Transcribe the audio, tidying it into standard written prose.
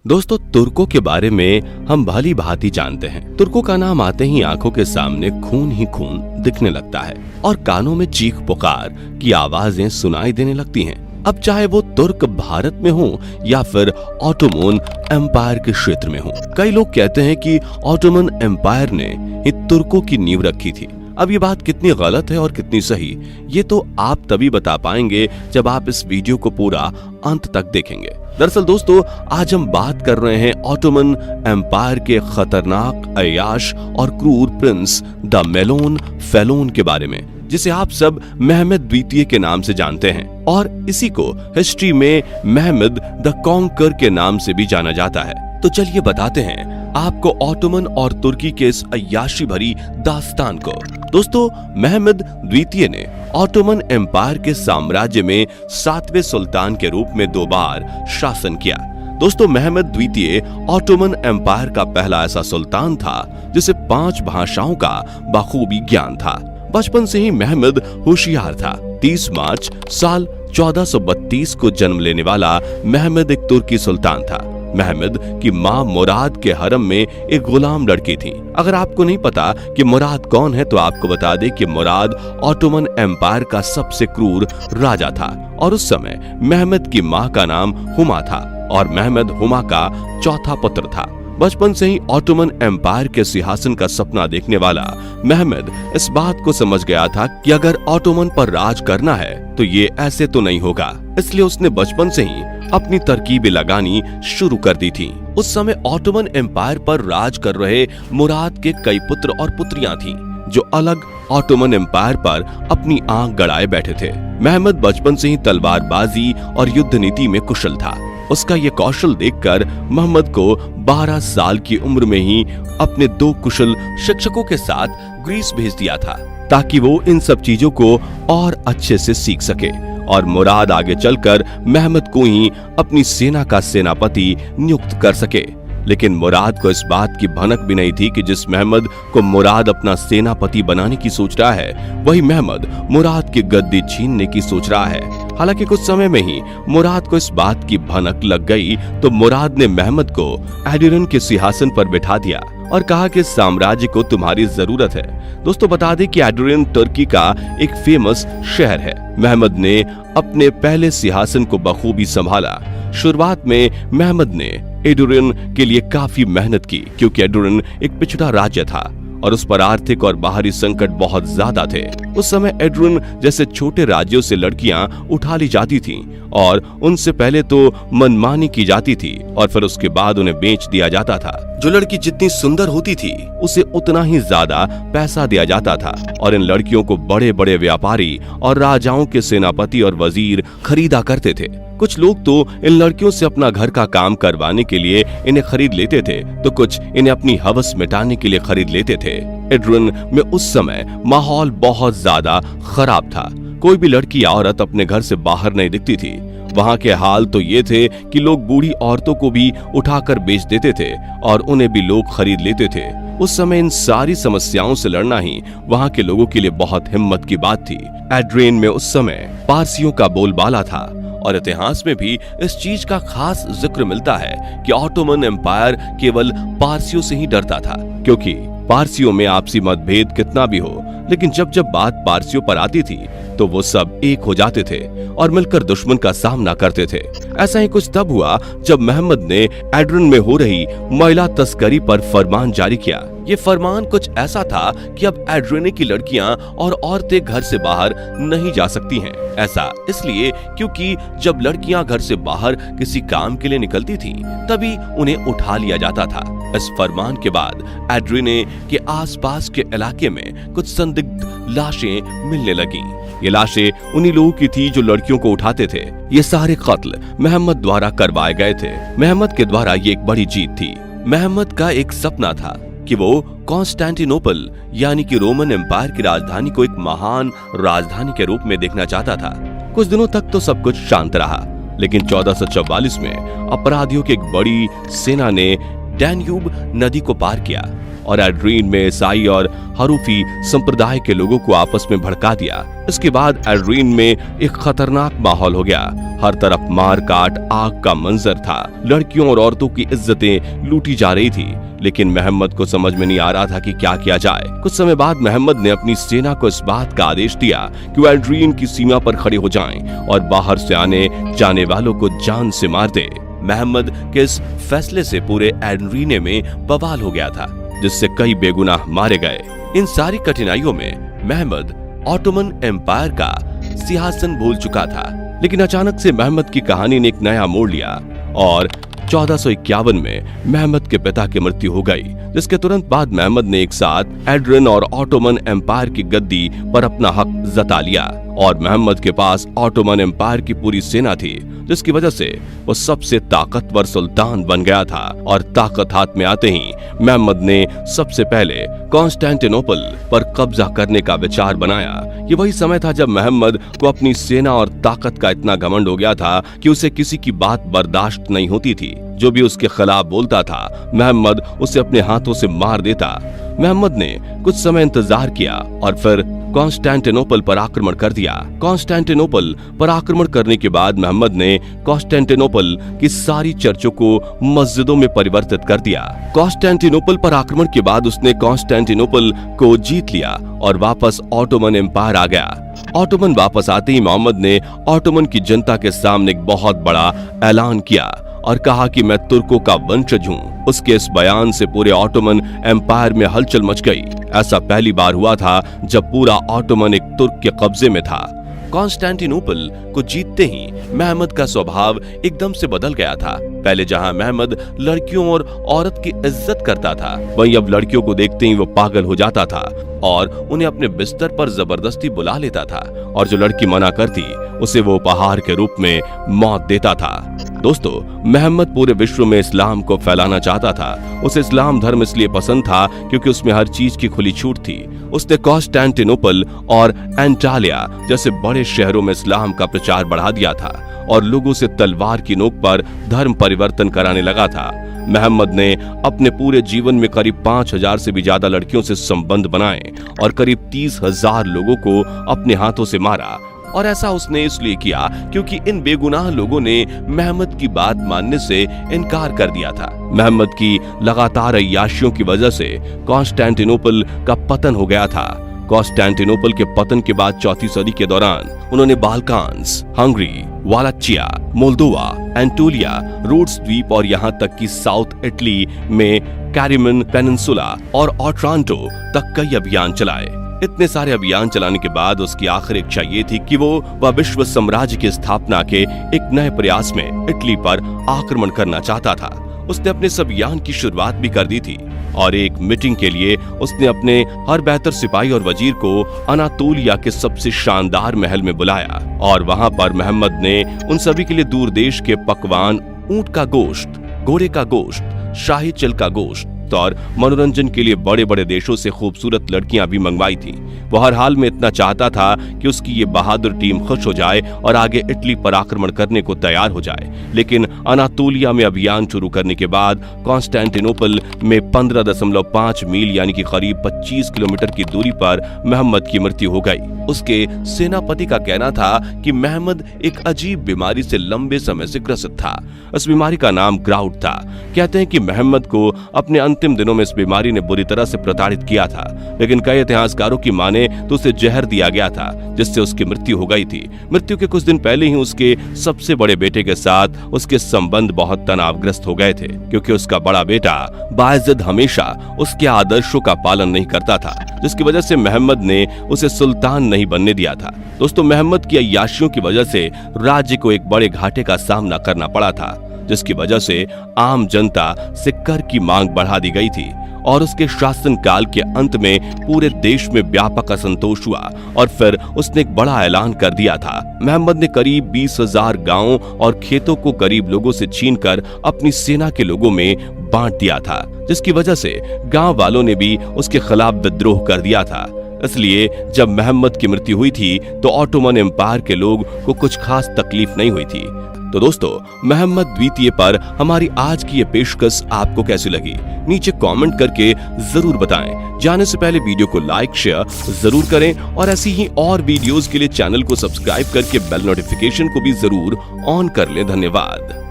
दोस्तों, तुर्कों के बारे में हम भली भांति जानते हैं। तुर्कों का नाम आते ही आंखों के सामने खून ही खून दिखने लगता है और कानों में चीख पुकार की आवाजें सुनाई देने लगती हैं। अब चाहे वो तुर्क भारत में हो या फिर ऑटोमन एम्पायर के क्षेत्र में हो। कई लोग कहते हैं कि ऑटोमन एम्पायर ने ही तुर्कों की नींव रखी थी। अब ये बात कितनी गलत है और कितनी सही, ये तो आप तभी बता पाएंगे जब आप इस वीडियो को पूरा अंत तक देखेंगे। दरअसल दोस्तों, आज हम बात कर रहे हैं ऑटोमन एम्पायर के खतरनाक, अय्याश और क्रूर प्रिंस द मेलोन फेलोन के बारे में, जिसे आप सब महमद द्वितीय के नाम से जानते हैं और इसी को हिस्ट्री में महमद द कॉन्कर के नाम से भी जाना जाता है। तो चलिए बताते हैं आपको ऑटोमन और तुर्की के इस अय्याशी भरी दास्तान को। दोस्तों, महमद द्वितीय ने ऑटोमन एम्पायर के साम्राज्य में 7वें सुल्तान के रूप में 2 बार शासन किया। दोस्तों, महमद द्वितीय ऑटोमन एम्पायर का पहला ऐसा सुल्तान था जिसे 5 भाषाओं का बखूबी ज्ञान था। बचपन से ही महमद होशियार था। 30 मार्च साल 1432 को जन्म लेने वाला महमद एक तुर्की सुल्तान था। महमद की माँ मुराद के हरम में एक गुलाम लड़की थी। अगर आपको नहीं पता कि मुराद कौन है तो आपको बता दे कि मुराद ऑटोमन एम्पायर का सबसे क्रूर राजा था और उस समय महमद की माँ का नाम हुमा था और महमद हुमा का चौथा पुत्र था। बचपन से ही ऑटोमन एम्पायर के सिंहासन का सपना देखने वाला महमद इस बात को समझ गया था कि अगर ऑटोमन पर राज करना है तो ये ऐसे तो नहीं होगा। इसलिए उसने बचपन से ही अपनी तरकीबें लगानी शुरू कर दी थी। उस समय ऑटोमन एम्पायर पर राज कर रहे मुराद के कई पुत्र और पुत्रियां थीं, जो अलग ऑटोमन एम्पायर पर अपनी आंख गड़ाए बैठे थे। महमद बचपन से ही तलवारबाजी और युद्ध नीति में कुशल था। उसका ये कौशल देखकर मोहम्मद को 12 साल की उम्र में ही अपने 2 कुशल शिक्षकों के साथ ग्रीस भेज दिया था ताकि वो इन सब चीजों को और अच्छे से सीख सके और मुराद आगे चलकर महमद को ही अपनी सेना का सेनापति नियुक्त कर सके। लेकिन मुराद को इस बात की भनक भी नहीं थी कि जिस महमद को मुराद अपना सेनापति बनाने की सोच रहा है, वही महमद मुराद की गद्दी छीनने की सोच रहा है। हालांकि कुछ समय में ही मुराद को इस बात की भनक लग गई तो मुराद ने महमद को एडुरन के सिंहासन पर बिठा दिया और कहा कि साम्राज्य को तुम्हारी जरूरत है। दोस्तों, बता दें कि एडुरन तुर्की का एक फेमस शहर है। महमद ने अपने पहले सिंहासन को बखूबी संभाला। शुरुआत में महमद ने एडुरन के लिए काफी मेहनत की क्योंकि एडुरन एक पिछड़ा राज्य था और उस पर आर्थिक और बाहरी संकट बहुत ज्यादा थे। उस समय एडुरन जैसे छोटे राज्यों से लड़कियां उठा ली जाती थीं और उनसे पहले तो मनमानी की जाती थी और फिर उसके बाद उन्हें बेच दिया जाता था। जो लड़की जितनी सुंदर होती थी उसे उतना ही ज्यादा पैसा दिया जाता था और इन लड़कियों को बड़े बड़े व्यापारी और राजाओं के सेनापति और वजीर खरीदा करते थे। कुछ लोग तो इन लड़कियों से अपना घर का काम करवाने के लिए इन्हें खरीद लेते थे तो कुछ इन्हें अपनी हवस मिटाने के लिए खरीद लेते थे। एडुरन में उस समय माहौल बहुत ज्यादा खराब था। कोई भी लड़की या औरत अपने घर से बाहर नहीं दिखती थी। वहाँ के हाल तो ये थे कि लोग बूढ़ी औरतों को भी उठाकर बेच देते थे और उन्हें भी लोग खरीद लेते थे। उस समय इन सारी समस्याओं से लड़ना ही वहाँ के लोगों के लिए बहुत हिम्मत की बात थी। एड्रेन में उस समय पारसियों का बोलबाला था और इतिहास में भी इस चीज का खास जिक्र मिलता है कि ऑटोमन एम्पायर केवल पारसियों से ही डरता था, क्योंकि पारसियों में आपसी मतभेद कितना भी हो, लेकिन जब बात पारसियों पर आती थी तो वो सब एक हो जाते थे और मिलकर दुश्मन का सामना करते थे। ऐसा ही कुछ तब हुआ जब महमद ने एडुरन में हो रही महिला तस्करी पर फरमान जारी किया। ये फरमान कुछ ऐसा था कि अब एडुरन की लड़कियां और औरतें घर से बाहर नहीं जा सकती हैं। ऐसा इसलिए क्योंकि जब लड़कियां घर से बाहर किसी काम के लिए निकलती थीं, तभी उन्हें उठा लिया जाता था। इस फरमान के बाद एडुरन के आसपास के इलाके में कुछ संदिग्ध लाशें मिलने लगीं। ये लाशें उन्हीं लोगों की थी जो लड़कियों को उठाते थे। ये सारे कत्ल महमद द्वारा करवाए गए थे। महमद के द्वारा ये एक बड़ी जीत थी। महमद का एक सपना था कि वो कॉन्स्टेंटिनोपल यानी कि रोमन एम्पायर की राजधानी को एक महान राजधानी के रूप में देखना चाहता था। कुछ दिनों तक तो सब कुछ शांत रहा, लेकिन 1444 में अपराधियों की एक बड़ी सेना ने डैन्यूब नदी को पार किया और एड्रीन में ईसाई और हरूफी संप्रदाय के लोगों को आपस में भड़का दिया। इसके बाद एड्रीन में एक खतरनाक माहौल हो गया। हर तरफ मार काट, आग का मंजर था। लड़कियों और औरतों की इज्जतें लूटी जा रही थी, लेकिन मोहम्मद को समझ में नहीं आ रहा था कि क्या किया जाए। कुछ समय बाद मोहम्मद ने अपनी सेना को इस बात का आदेश दिया कि वो एड्रीन की सीमा पर खड़े हो जाएं और बाहर से आने जाने वालों को जान से मार दे। मोहम्मद के इस फैसले से पूरे एड्रीने में बवाल हो गया था, जिससे कई बेगुनाह मारे गए। इन सारी कठिनाइयों में मोहम्मद ऑटोमन एम्पायर का सिंहासन भूल चुका था, लेकिन अचानक से मोहम्मद की कहानी ने एक नया मोड़ लिया और 1451 में मोहम्मद के पिता की मृत्यु हो गई, जिसके तुरंत बाद मोहम्मद ने एक साथ एड्रिन और ऑटोमन एम्पायर की गद्दी पर अपना हक जता लिया। और मोहम्मद के पास ऑटोमन एम्पायर की पूरी सेना थी, जिसकी वजह से वो सबसे ताकतवर सुल्तान बन गया था। और ताकत हाथ में आते ही मोहम्मद ने सबसे पहले कॉन्स्टेंटिनोपल पर कब्जा करने का विचार बनाया। ये वही समय था जब मोहम्मद को अपनी सेना और ताकत का इतना घमंड हो गया था कि उसे किसी की बात बर्दाश्त नहीं होती थी। जो भी उसके खिलाफ बोलता था, मोहम्मद उसे अपने हाथों से मार देता। मोहम्मद ने कुछ समय इंतजार किया और फिर कॉन्स्टेंटिनोपल पर आक्रमण कर दिया। कॉन्स्टेंटिनोपल पर आक्रमण करने के बाद मोहम्मद ने कॉन्स्टेंटिनोपल की सारी चर्चों को मस्जिदों में परिवर्तित कर दिया। कॉन्स्टेंटिनोपल पर आक्रमण के बाद उसने कॉन्स्टेंटिनोपल को जीत लिया और वापस ऑटोमन एम्पायर आ गया। ऑटोमन वापस आते ही मोहम्मद ने ऑटोमन की जनता के सामने एक बहुत बड़ा ऐलान किया और कहा कि मैं तुर्कों का वंशज हूँ। उसके इस बयान से पूरे ऑटोमन एम्पायर में हलचल मच गई। ऐसा पहली बार हुआ था जब पूरा ऑटोमन एक तुर्क के कब्जे में था। कॉन्स्टेंटिनोपल को जीतते ही मोहम्मद का स्वभाव एकदम से बदल गया था। पहले जहां मोहम्मद लड़कियों और औरत की इज्जत करता था, वहीं अब लड़कियों को देखते ही वो पागल हो जाता था और उन्हें अपने बिस्तर पर जबरदस्ती बुला लेता था, और जो लड़की मना करती उसे वो उपहार के रूप में मौत देता था। दोस्तों, मोहम्मद पूरे विश्व में इस्लाम को फैलाना चाहता था। उसे इस्लाम धर्म इसलिए पसंद था क्योंकि उसमें हर चीज की खुली छूट थी। उसने कॉन्स्टेंटिनोपल और एंटालिया जैसे बड़े शहरों में इस्लाम का प्रचार बढ़ा दिया था और लोगों से तलवार की नोक पर धर्म परिवर्तन कराने लगा था। मोहम्मद ने अपने पूरे जीवन में करीब 5000 से भी ज्यादा लड़कियों से संबंध बनाए और करीब 30,000 लोगों को अपने हाथों से मारा। और ऐसा उसने इसलिए किया क्योंकि इन बेगुनाह लोगों ने मोहम्मद की बात मानने से इनकार कर दिया था। मोहम्मद की लगातार अय्याशियों की वजह से कॉन्स्टेंटिनोपल का पतन हो गया था। कॉन्स्टेंटिनोपल के पतन के बाद 4वीं सदी के दौरान उन्होंने बाल्कान्स, हंगरी, वालाचिया, मोल्दोवा, एंटोलिया, रोड्स द्वीप और यहाँ तक कि साउथ इटली में कैरिमन पेनिनसुला और ऑट्रांटो तक कई अभियान चलाए। इतने सारे अभियान चलाने के बाद उसकी आखिरी इच्छा ये थी कि वह विश्व साम्राज्य की स्थापना के एक नए प्रयास में इटली पर आक्रमण करना चाहता था। उसने अपने इस अभियान की शुरुआत भी कर दी थी और एक मीटिंग के लिए उसने अपने हर बेहतर सिपाही और वजीर को अनातोलिया के सबसे शानदार महल में बुलाया और वहां पर मोहम्मद ने उन सभी के लिए दूर देश के पकवान, ऊंट का गोश्त, घोड़े का गोश्त, शाही चिल का गोश्त और मनोरंजन के लिए बड़े बड़े देशों से खूबसूरत लड़कियां भी मंगवाई थी। वो हर हाल में इतना चाहता था कि उसकी ये बहादुर टीम खुश हो जाए और आगे इटली पर आक्रमण करने को तैयार हो जाए। लेकिन अनातोलिया में अभियान शुरू करने के बाद कॉन्स्टेंटिनोपल में 15.5 मील यानी कि करीब 25 किलोमीटर की दूरी पर मोहम्मद की मृत्यु हो गई। उसके सेनापति का कहना था कि मोहम्मद एक अजीब बीमारी से लंबे समय से ग्रसित था। इस बीमारी का नाम ग्राउट था। कहते हैं कि मोहम्मद को अपने अंतिम दिनों में इस बीमारी ने बुरी तरह से प्रताड़ित किया था, लेकिन कई इतिहासकारों की माने तो उसे जहर दिया गया था जिससे उसकी मृत्यु हो गई थी। मृत्यु के कुछ दिन पहले ही उसके सबसे बड़े बेटे के साथ उसके संबंध बहुत तनावग्रस्त हो गए थे, क्योंकि उसका बड़ा बेटा बायजिद हमेशा उसके आदर्शों का पालन नहीं करता था, जिसकी वजह से मोहम्मद ने उसे सुल्तान नहीं बनने दिया था। दोस्तों, मोहम्मद की अय्याशियों की वजह से राज्य को एक बड़े घाटे का सामना करना पड़ा था, जिसकी वजह से आम जनता से कर की मांग बढ़ा दी गई थी और उसके शासनकाल के अंत में पूरे देश में व्यापक असंतोष हुआ और फिर उसने एक बड़ा ऐलान कर दिया था। मोहम्मद ने करीब 20,000 गांवों और खेतों को गरीब लोगों से छीनकर अपनी सेना के लोगों में बांट दिया था, जिसकी वजह से गांव वालों ने भी उसके खिलाफ विद्रोह कर दिया था। इसलिए जब मोहम्मद की मृत्यु हुई थी तो ऑटोमन एम्पायर के लोग को कुछ खास तकलीफ नहीं हुई थी। तो दोस्तों, मोहम्मद द्वितीय पर हमारी आज की ये पेशकश आपको कैसी लगी, नीचे कमेंट करके जरूर बताएं। जाने से पहले वीडियो को लाइक शेयर जरूर करें और ऐसी ही और वीडियोस के लिए चैनल को सब्सक्राइब करके बेल नोटिफिकेशन को भी जरूर ऑन कर लें। धन्यवाद।